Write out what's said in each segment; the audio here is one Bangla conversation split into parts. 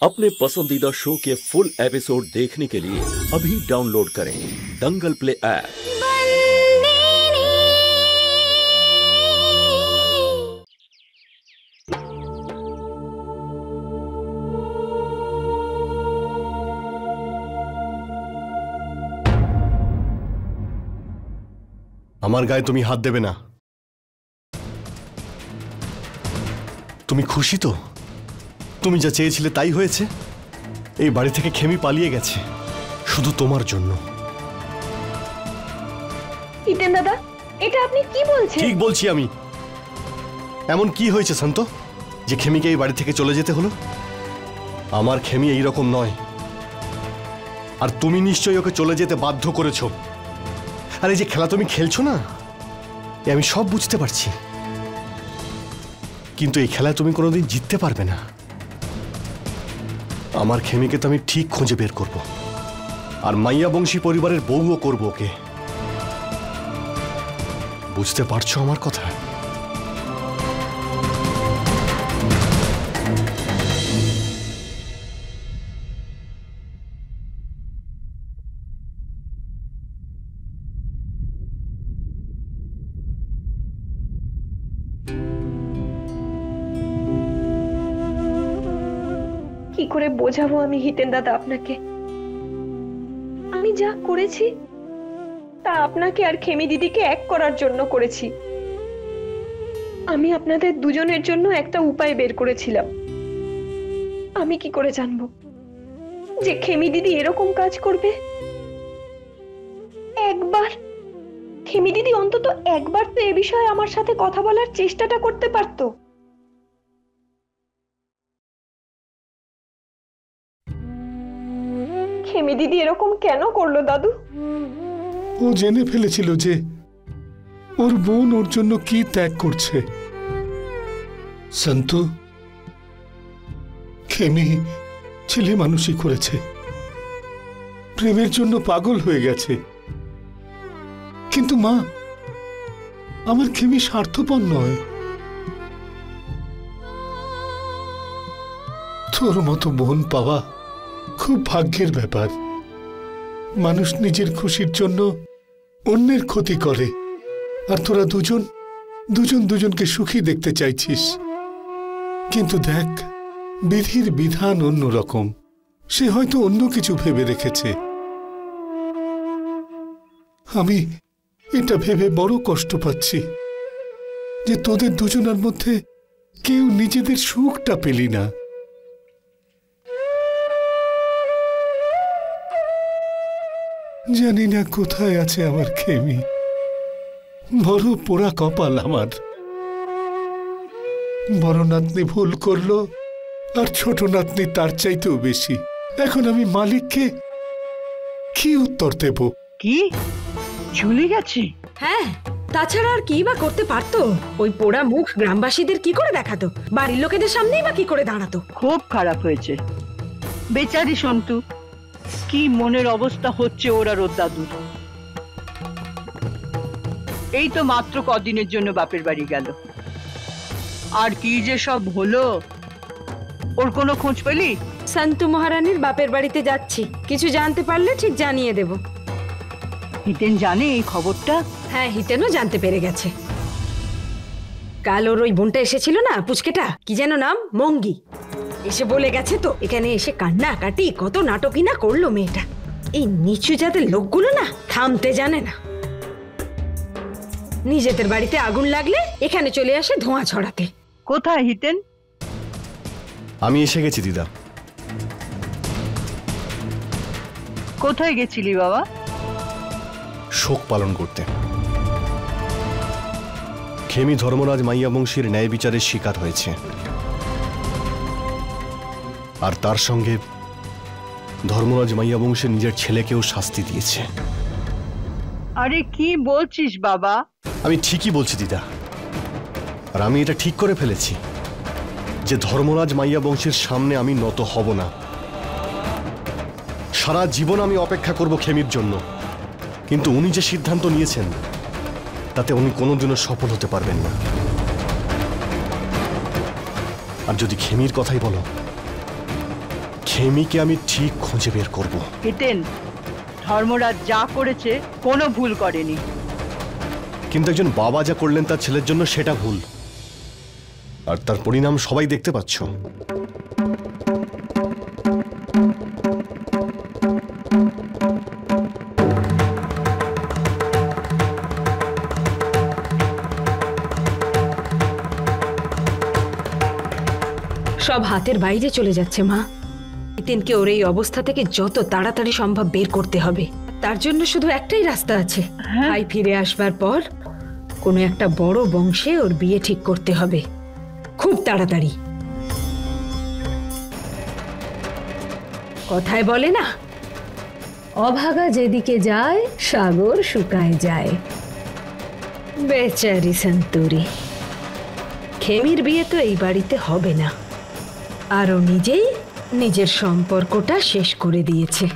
अपने पसंदीदा शो के फुल एपिसोड देखने के लिए अभी डाउनलोड करें दंगल प्ले ऐप। আমার গায়ে তুমি হাত দেবে না। তুমি খুশি তো? তুমি যা চেয়েছিলে তাই হয়েছে। এই বাড়ি থেকে খেমি পালিয়ে গেছে শুধু তোমার জন্য। ইতেন দাদা, এটা আপনি কি বলছেন? ঠিক বলছি আমি। এমন কি হয়েছে শান্ত যে খেমিকে এই বাড়ি থেকে চলে যেতে হলো? আমার খেমি এই রকম নয়, আর তুমি নিশ্চয়ই ওকে চলে যেতে বাধ্য করেছো। আর এই যে খেলা তুমি খেলছো না, আমি সব বুঝতে পারছি, কিন্তু এই খেলায় তুমি কোনোদিন জিততে পারবে না। আমার খেমিকে তো আমি ঠিক খুঁজে বের করব, আর মাইয়া বংশী পরিবারের বউও করব ওকে। বুঝতে পারছো আমার কথা? কি করে বোঝাবো আমি হিতেন দাদা আপনাকে? আমি যা করেছি তা আপনাকে আর খেমি দিদিকে এক করার জন্য করেছি। আমি আপনাদের দুজনের জন্য একটা উপায় বের করেছিলাম। আমি কি করে জানবো যে খেমি দিদি এরকম কাজ করবে? একবার খেমি দিদি অন্তত একবার তো এ বিষয়ে আমার সাথে কথা বলার চেষ্টাটা করতে পারতো। খেমি দিদি এরকম কেন করলো দাদু? ও জেনে ফেলেছিল যে ওর বোন ওর জন্য কি ত্যাগ করছে। সন্তু, খেমি ছেলে মানুষই করেছে, প্রেমের জন্য পাগল হয়ে গেছে। কিন্তু মা, আমার খেমি স্বার্থপর নয়। তোর মতো বোন পাওয়া খুব ভাগ্যের ব্যাপার। মানুষ নিজের খুশির জন্য অন্যের ক্ষতি করে, আর তোরা দুজন দুজনকে সুখী দেখতে চাইছিস। কিন্তু দেখ, বিধির বিধান অন্যরকম। সে হয়তো অন্য কিছু ভেবে রেখেছে। আমি এটা ভেবে বড় কষ্ট পাচ্ছি যে তোদের দুজনের মধ্যে কেউ নিজেদের সুখটা পেলি না। জানি না কোথায় আছে আমার খেমি। বড় পোড়া কপাল আমার। বড় নাতনি ভুল করলো, আর ছোট নাতনি তার চাইতেও বেশি। এখন আমি মালিককে কি উত্তর দেব? কি ঝুলে গেছে? হ্যাঁ, তাছাড়া আর কি বা করতে পারতো? ওই পোড়া মুখ গ্রামবাসীদের কি করে দেখাতো? বাড়ির লোকেদের সামনেই বা কি করে দাঁড়াতো? খুব খারাপ হয়েছে বেচারি সন্তু। কি মনের অবস্থা হচ্ছে ওর আর ওর দাদুর। এই তো মাত্র কদিনের জন্য বাপের বাড়ি গেল, আর কি যে সব হলো। ওর কোনো খোঁজ পেলি? সন্তু মহারানীর বাপের বাড়িতে যাচ্ছি, কিছু জানতে পারলে ঠিক জানিয়ে দেব। হিতেন জানে এই খবরটা? হ্যাঁ, হিতেনও জানতে পেরে গেছে। কাল ওর ওই বোনটা এসেছিল না, পুচকেটা, কি যেন নাম, মঙ্গি, এসে বলে গেছে তো। এখানে এসে কান্না কাটি কত নাটকই না করলো মেয়েটা। এই নিচু জাতের লোকগুলো না থামতে জানে না। নিজেদের বাড়িতে আগুন লাগলে এখানে চলে আসে ধোঁয়া ছড়াতে। কোথায় হিতেন? আমি এসে গেছি দিদা। কোথায় গেছিলি বাবা? শোক পালন করতে। খেমি ধর্মরাজ মাইয়া বংশীর ন্যায় বিচারের শিকার হয়েছে, আর তার সঙ্গে ধর্মরাজ মাইয়া বংশের নিজের ছেলেকেও শাস্তি দিয়েছে। আরে কি বলছিস বাবা? আমি ঠিকই বলছি দিদা, আর আমি এটা ঠিক করে ফেলেছি যে ধর্মরাজ মাইয়া বংশের সামনে আমি নত হব না। সারা জীবন আমি অপেক্ষা করব খেমির জন্য, কিন্তু উনি যে সিদ্ধান্ত নিয়েছেন তাতে উনি কোনোদিনও সফল হতে পারবেন না। আর যদি খেমির কথাই বলো, খেমিকে আমি ঠিক খুঁজে বের করব। হিতেন, ধর্মরাজ যা করেছে কোনো ভুল করেনি। কিন্তু একজন বাবা যা করলেন তার ছেলের জন্য সেটা ভুল, আর তার পরিণাম সবাই দেখতে পাচ্ছ। সব হাতের বাইরে চলে যাচ্ছে মা। হিতেনকে ওর এই অবস্থা থেকে যত তাড়াতাড়ি সম্ভব বের করতে হবে। তার জন্য শুধু একটাই রাস্তা আছে, ভাই ফিরে আসবার পর কোনো একটা বড় বংশে ওর বিয়ে ঠিক করতে হবে, খুব তাড়াতাড়ি। কথায় বলে না, অভাগা যেদিকে যায় সাগর শুকায় যায়। বেচারি সন্তরি, খেমির বিয়ে তো এই বাড়িতে হবে না, আর ও নিজেই নিজের সম্পর্কটা শেষ করে দিয়েছে।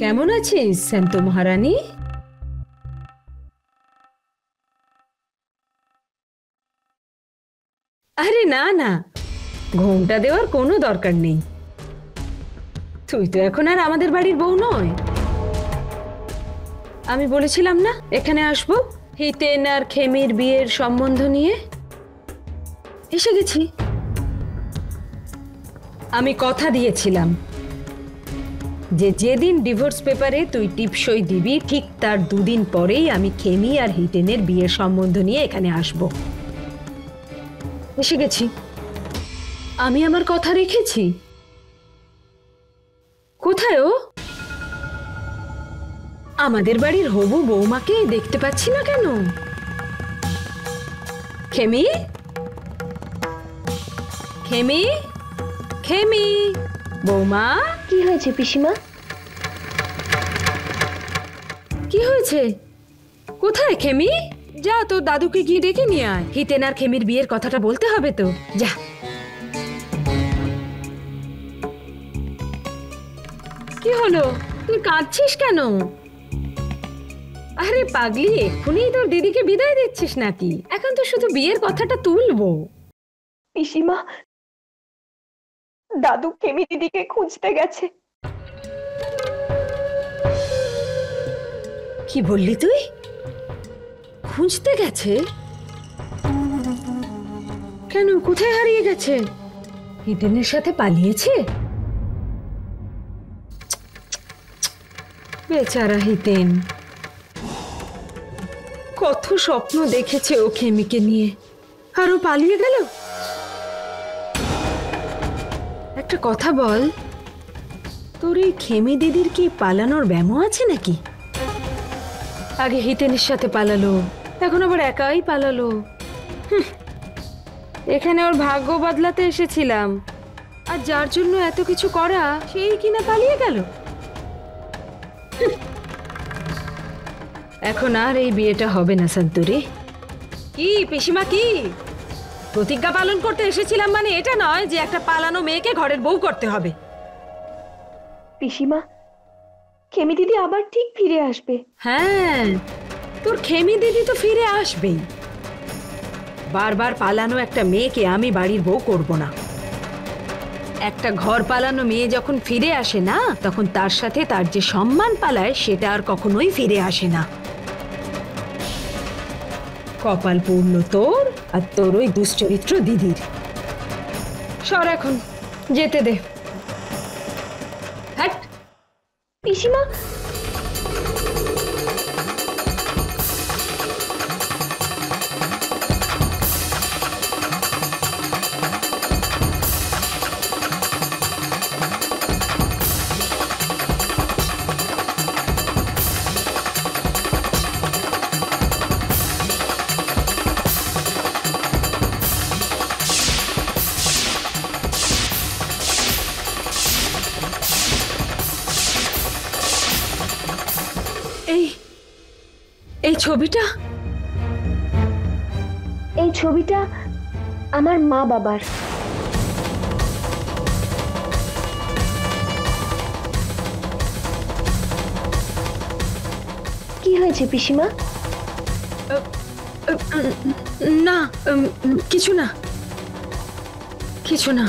কেমন আছিস শান্ত মহারানী? আরে না না, ঘোমটা দেওয়ার কোনো দরকার নেই। তুই তো এখন আর আমাদের বাড়ির বউ নয়। আমি বলেছিলাম না এখানে আসবো হিতেন আর খেমির বিয়ের সম্বন্ধ নিয়ে। এসে গেছি। আমি কথা দিয়েছিলাম যে যেদিন ডিভোর্স পেপারে তুই টিপসই দিবি ঠিক তার দুদিন পরেই আমি খেমি আর হিতেনের বিয়ের সম্বন্ধ নিয়ে এখানে আসব। এসে গেছি। আমি আমার কথা রেখেছি। কোথায় ও? আমাদের বাড়ির হবু বৌমাকে দেখতে পাচ্ছি না কেন? খেমি, খেমি, খেমি, বৌমা। কি হয়েছে পিসিমা? কি হয়েছে? কোথায় খেমি? যা তোর দাদুকে গিয়ে ডেকে নিয়ে আয়। হিতেন আর খেমির বিয়ের কথাটা বলতে হবে তো, যা। কি হলো, তুই কাঁদছিস কেন? আরে পাগলি, এক্ষুনি তোর দিদিকে বিদায় দিচ্ছিস নাকি? এখন তো শুধু বিয়ের কথাটা তুলবো। পিসিমা, দাদু খেমি দিদিকে খুঁজতে গেছে। কি বললি তুই? খুঁজতে গেছে? কেন, কোথায় হারিয়ে গেছে? হিতেনের সাথে পালিয়েছে? বেচারা হিতেন, কত স্বপ্ন দেখেছে ও খেমিকে নিয়ে, আর ও পালিয়ে গেল। একটা কথা বল, তোর এই খেমি দিদির কি পালানোর ব্যামো আছে নাকি? আগে হিতেনের সাথে পালালো, এখন আবার একাই পালালো। এখানে ওর ভাগ্য বদলাতে এসেছিলাম, আর যার জন্য এত কিছু করা সেই কিনা পালিয়ে গেল। এখন আর এই বিয়েটা হবে না সন্তরি। কি পিসিমা, কি প্রতিজ্ঞা পালন করতে এসেছিলাম মানে এটা নয় যে একটা পালানো মেয়েকে ঘরের বউ করতে হবে। পিসিমা, খেমি দিদি আবার ঠিক ফিরে আসবে। হ্যাঁ, তোর খেমি দিদি তো ফিরে আসবেই। বারবার পালানো একটা মেয়েকে আমি বাড়ির বউ করব না। একটা ঘর পালানো মেয়ে যখন ফিরে আসে না, তখন তার সাথে তার যে সম্মান পালায় সেটা আর কখনোই ফিরে আসে না। কপাল পূর্ণ তোর আর তোর ওই দুশ্চরিত্র দিদির। সর এখন, যেতে দে। হ্যাট। পিসিমা, ছবিটা? এই ছবিটা আমার মা বাবার। কি হয়েছে পিসিমা? না, কিছু না, কিছু না।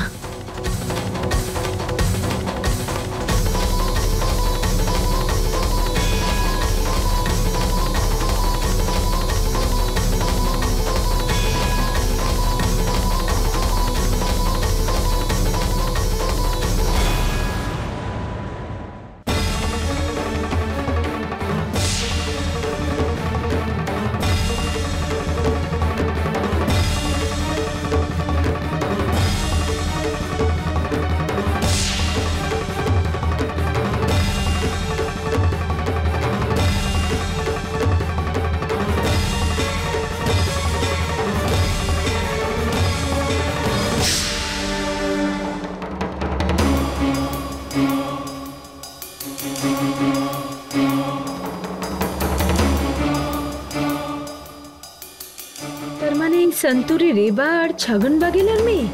তার মানে এই সন্তুরি রেবা আর ছগন বাগেলার মেয়ে?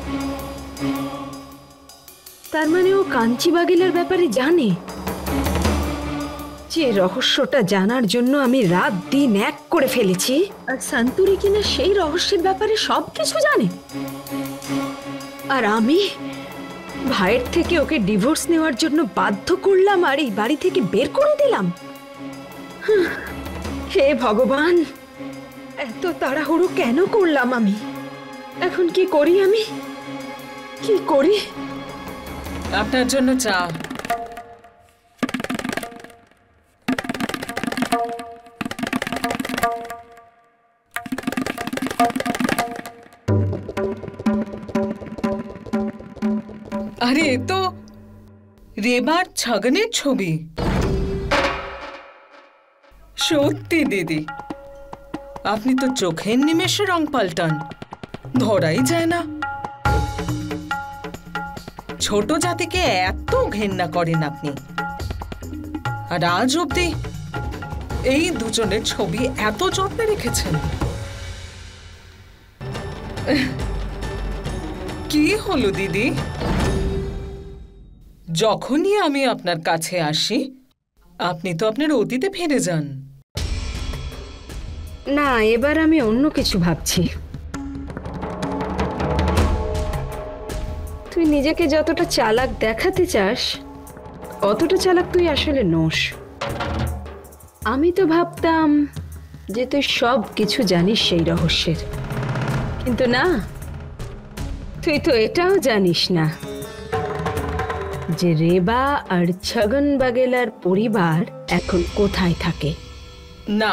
তার মানে ও কাঞ্চি বাগেলার ব্যাপারে জানে। যে রহস্যটা জানার জন্য আমি রাত দিন এক করে ফেলেছি, আর সন্তুরি কিনা সেই রহস্যের ব্যাপারে সবকিছু জানে। আর আমি ভাইয়ের থেকে ওকে ডিভোর্স নেওয়ার জন্য বাধ্য করলাম আর এই বাড়ি থেকে বের করে দিলাম। হে ভগবান, এত তাড়াহুড়ো কেন করলাম আমি? এখন কি করি আমি? কি করি? আপনার জন্য চা। আরে এ তো রেবার ছগনের ছবি। সত্যি দিদি, আপনি তো চোখের নিমেষে রং পাল্টান, ধরাই যায় না। ছোট জাতিকে এত ঘেন্না করেন আপনি, আর আজ অব্দি এই দুজনের ছবি এত যত্নে রেখেছেন। কি হলো দিদি? যখনই আমি আপনার কাছে আসি আপনি তো আপনার অতীতে ফিরে যান। না, এবার আমি অন্য কিছু ভাবছি। তুই নিজেকে যতটা চালাক দেখাতে চাস, অতটা চালাক তুই আসলে নোস। আমি তো ভাবতাম যে তুই সব কিছু জানিস সেই রহস্যের, কিন্তু না, তুই তো এটাও জানিস না যে রেবা আর ছগন বাগেলার পরিবার এখন কোথায় থাকে। না,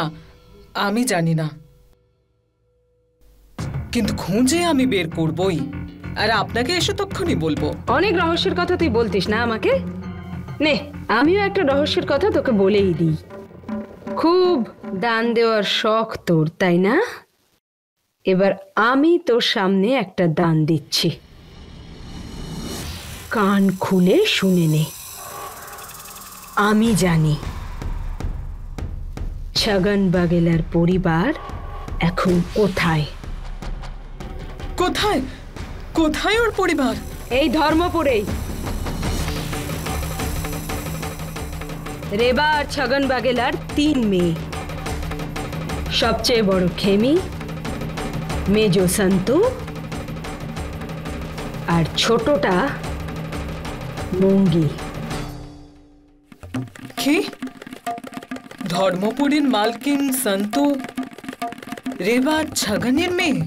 আমি জানি না, কিন্তু খুঁজে আমি বের করবই, আর আপনাকে এসে তক্ষুনি বলবো। অনেক রহস্যের কথা তুই বলতিস না আমাকে। নে, আমিও একটা রহস্যের কথা তোকে বলেই দিই। খুব দান দেওয়ার শখ তোর, তাই না? এবার আমি তোর সামনে একটা দান দিচ্ছি, কান খুলে শুনে নে। আমি জানি ছগন বাগেলার পরিবার এখন কোথায়। কোথায়? কোথায় ওর পরিবার? এই ধর্মপুরেই। রেবা আর ছগন বাগেলার 3 মেয়ে। সবচেয়ে বড় খেমি, মেজো সন্তু, আর ছোটটা মঙ্গি। কি? ধর্মপুরীর মালকিন সন্তু রেবা ছগনের মেয়ে?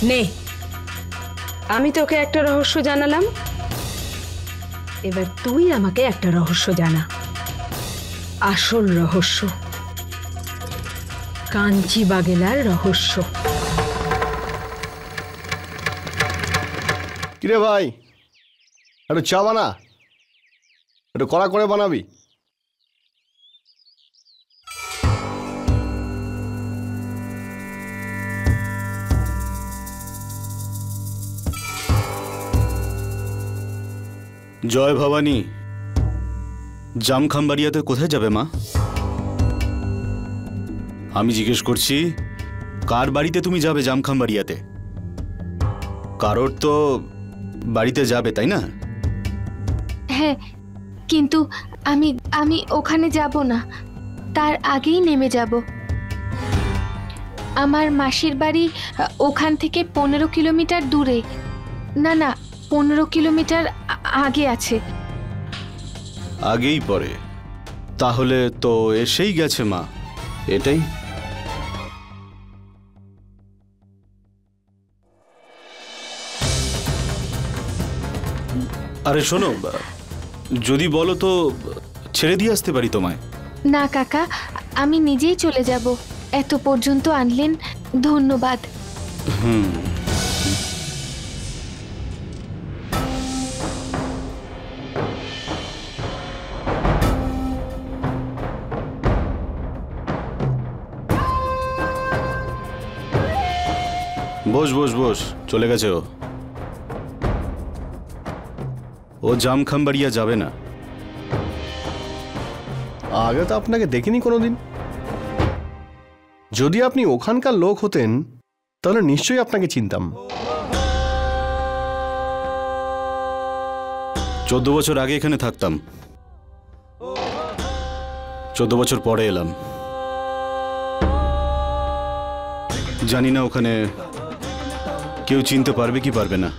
নে, আমি তোকে একটা রহস্য জানালাম, এবার তুই আমাকে একটা রহস্য জানা। আসল রহস্য, কাঞ্চি বাগেলার রহস্য। কিরে ভাই, একটু চা বানা, একটু কড়া করে বানাবি। জয় ভবানী। জামখামবাড়িয়াতে কোথায় যাবে মা? আমি জিজ্ঞেস করছি কার বাড়িতে তুমি যাবে জামখামবাড়িয়াতে? কারোর তো বাড়িতে যাবে, তাই না? হ্যাঁ, কিন্তু আমি আমি ওখানে যাব না, তার আগেই নেমে যাব। আমার মাসির বাড়ি ওখান থেকে 15 কিলোমিটার দূরে। না না, 15 কিলোমিটার আগে আছে। আগেই পরে? তাহলে তো এসেই গেছে মা, এটাই। আরে শোনো, যদি বলো তো ছেড়ে দিয়ে আসতে পারি তোমায়। না কাকা, আমি নিজেই চলে যাব। এত পর্যন্ত আনলেন, ধন্যবাদ। বস বস বস, চলে গেছে ও জামখামবাড়িয়া যাবে না। আগে তো আপনাকে দেখিনি কোনোদিন। যদি আপনি ওখানকার লোক হতেন তাহলে নিশ্চয়ই আপনাকে চিনতাম। 14 বছর আগে এখানে থাকতাম, 14 বছর পরে এলাম। জানি না ওখানে কেউ চিনতে পারবে কি পারবে না।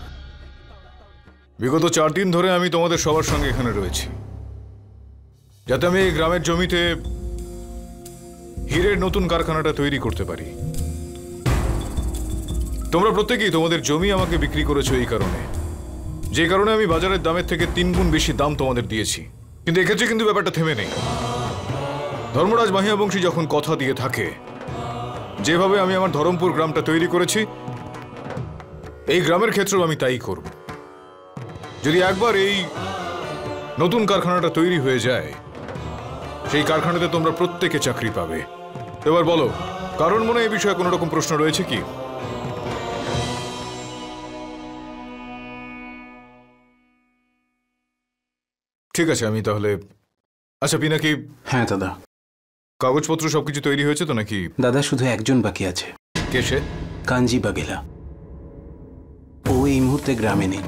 বিগত 4 দিন ধরে আমি তোমাদের সবার সঙ্গে এখানে রয়েছি, যাতে আমি এই গ্রামের জমিতে হীরের নতুন কারখানাটা তৈরি করতে পারি। তোমরা প্রত্যেকেই তোমাদের জমি আমাকে বিক্রি করেছো এই কারণে, যে কারণে আমি বাজারের দামের থেকে 3 গুণ বেশি দাম তোমাদের দিয়েছি। কিন্তু এক্ষেত্রে কিন্তু ব্যাপারটা থেমে নেই। ধর্মরাজ মাহিয়া বংশী যখন কথা দিয়ে থাকে, যেভাবে আমি আমার ধরমপুর গ্রামটা তৈরি করেছি, এই গ্রামের ক্ষেত্রেও আমি তাই করব। যদি একবার এই নতুন কারখানাটা তৈরি হয়ে যায়, সেই কারখানাতে তোমরা প্রত্যেকে চাকরি পাবে। এবার বলো, কারণ মনে এই বিষয়ে কোনো রকম প্রশ্ন রয়েছে কি? ঠিক আছে, আমি তাহলে। আচ্ছা পিনাকি। হ্যাঁ দাদা। কাগজপত্র সবকিছু তৈরি হয়েছে তো নাকি? দাদা, শুধু একজন বাকি আছে। কে সে? কাঞ্জি বাগেলা। ও এই মুহূর্তে গ্রামে নেই।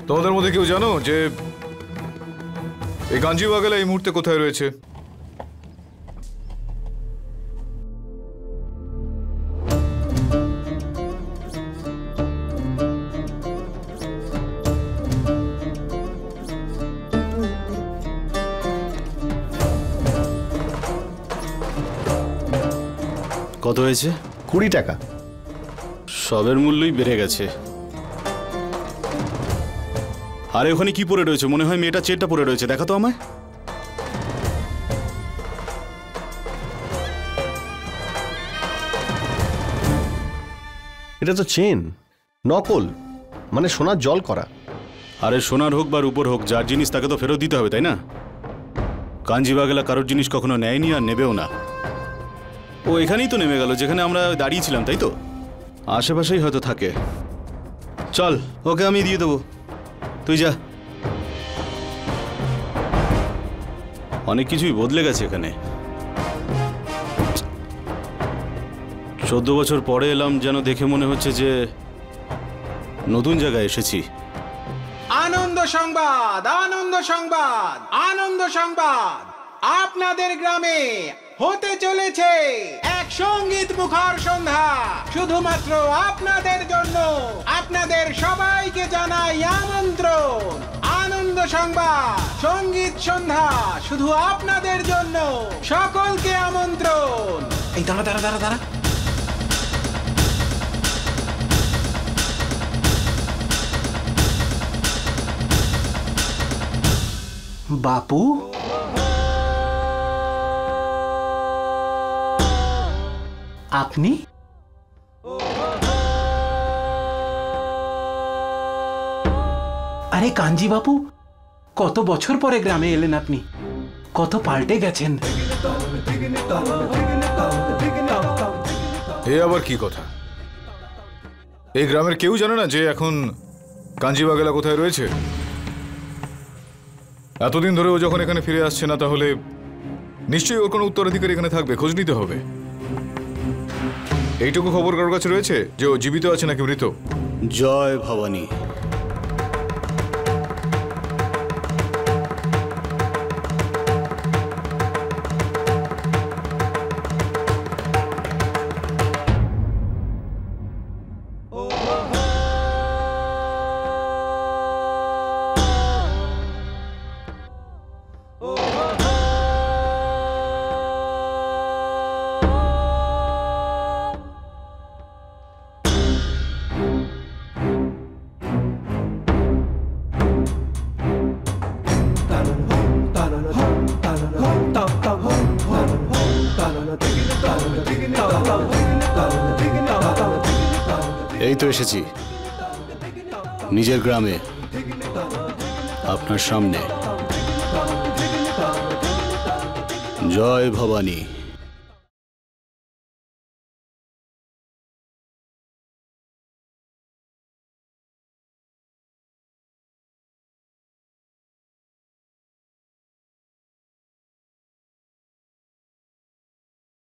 তোমাদের মধ্যে কেউ জানো যে এই কাঞ্জি বাগেলা এই মুহূর্তে কোথায় রয়েছে? কত হয়েছে? 20 টাকা। সবের মূল্যই বেড়ে গেছে। আরে ওখানে কি পড়ে রয়েছে? মনে হয় মেয়েটা চেটটা পড়ে রয়েছে, দেখা তো আমায়। এটা তো চেন, নকল, মানে সোনার জল করা। আরে সোনার হোক বা রূপোর হোক, যার জিনিস তাকে তো ফেরত দিতে হবে, তাই না? কাঞ্জি বাগেলা কারোর জিনিস কখনো নেয়নি আর নেবেও না। ও এখানেই তো নেমে গেল যেখানে আমরা দাঁড়িয়েছিলাম, তাই তো? আশেপাশেই হয়তো থাকে। চল, ওকে আমি দিয়ে দেবো, তুই যা। অনেক কিছুই বদলে গেছে এখানে। 14 বছর পরে এলাম, যেন দেখে মনে হচ্ছে যে নতুন জায়গায় এসেছি। আনন্দ সংবাদ, আনন্দ সংবাদ, আনন্দ সংবাদ! আপনাদের গ্রামে হতে চলেছে এক সঙ্গীত মুখর সন্ধ্যা, শুধুমাত্র আপনাদের জন্য। আপনাদের সবাইকে জানাই আমন্ত্রণ। আনন্দ সংবাদ সঙ্গীত সন্ধ্যা শুধু আপনাদের জন্য, সকলকে আমন্ত্রণ। এই দাঁড়া দাঁড়া দাঁড়া দাঁড়া, বাপু, আপনি? আরে কাঞ্জি বাপু, কত বছর পরে গ্রামে এলেন আপনি, কত পাল্টে গেছেন। এ আবার কি কথা? এই গ্রামের কেউ জানে না যে এখন কাঞ্জি বাগেলা কোথায় রয়েছে? এতদিন ধরে ও যখন এখানে ফিরে আসছে না, তাহলে নিশ্চয়ই ওর কোনো উত্তরাধিকারী এখানে থাকবে, খোঁজ নিতে হবে। এইটুকু খবর কারোর কাছে রয়েছে যে ও জীবিত আছে নাকি মৃত? জয় ভবানী। এই তো এসেছি নিজের গ্রামে, আপনার সামনে। জয় ভবানী।